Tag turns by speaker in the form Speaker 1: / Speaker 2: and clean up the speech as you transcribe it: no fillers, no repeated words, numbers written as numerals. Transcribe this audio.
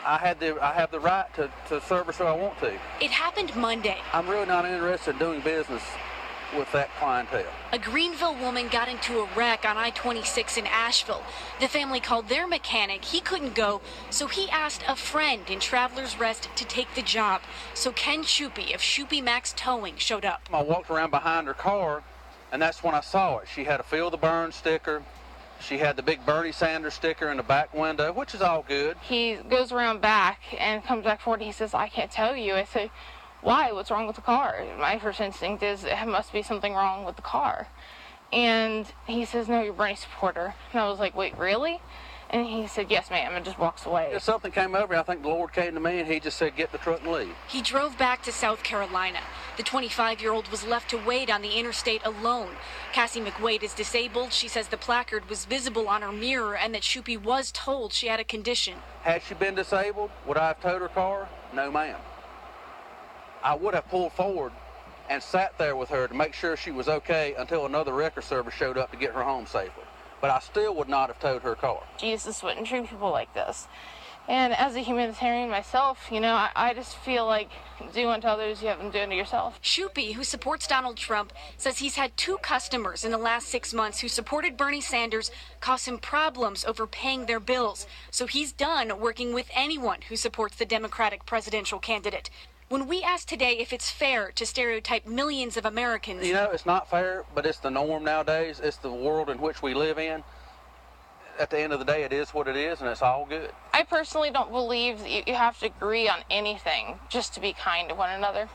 Speaker 1: I have the right to service who I want to.
Speaker 2: It happened Monday.
Speaker 1: I'm really not interested in doing business with that clientele.
Speaker 2: A Greenville woman got into a wreck on I-26 in Asheville. The family called their mechanic. He couldn't go, so he asked a friend in Travelers Rest to take the job. So Ken Shupe of Shupe Max Towing showed up.
Speaker 1: I walked around behind her car, and that's when I saw it. She had a Feel the Burn sticker. She had the big Bernie Sanders sticker in the back window, which is all good.
Speaker 3: He goes around back and comes back forward. He says, "I can't tell you." I say, "Why? What's wrong with the car?" My first instinct is it must be something wrong with the car. And he says, "No, you're a Bernie supporter." And I was like, "Wait, really?" And he said, "Yes, ma'am," and just walks away.
Speaker 1: If something came over, I think the Lord came to me and he just said, "Get the truck and leave."
Speaker 2: He drove back to South Carolina. The 25-year-old was left to wait on the interstate alone. Cassie McWade is disabled. She says the placard was visible on her mirror and that Shupe was told she had a condition.
Speaker 1: Had she been disabled, would I have towed her car? No, ma'am. I would have pulled forward and sat there with her to make sure she was okay until another wrecker service showed up to get her home safely. But I still would not have towed her car.
Speaker 3: Jesus wouldn't treat people like this. And as a humanitarian myself, you know, I just feel like do unto others you haven't done to yourself.
Speaker 2: Shupe, who supports Donald Trump, says he's had 2 customers in the last 6 months who supported Bernie Sanders cause him problems over paying their bills. So he's done working with anyone who supports the Democratic presidential candidate. When we asked today if it's fair to stereotype millions of Americans...
Speaker 1: You know, it's not fair, but it's the norm nowadays. It's the world in which we live in. At the end of the day, it is what it is, and it's all good.
Speaker 3: I personally don't believe that you have to agree on anything just to be kind to one another.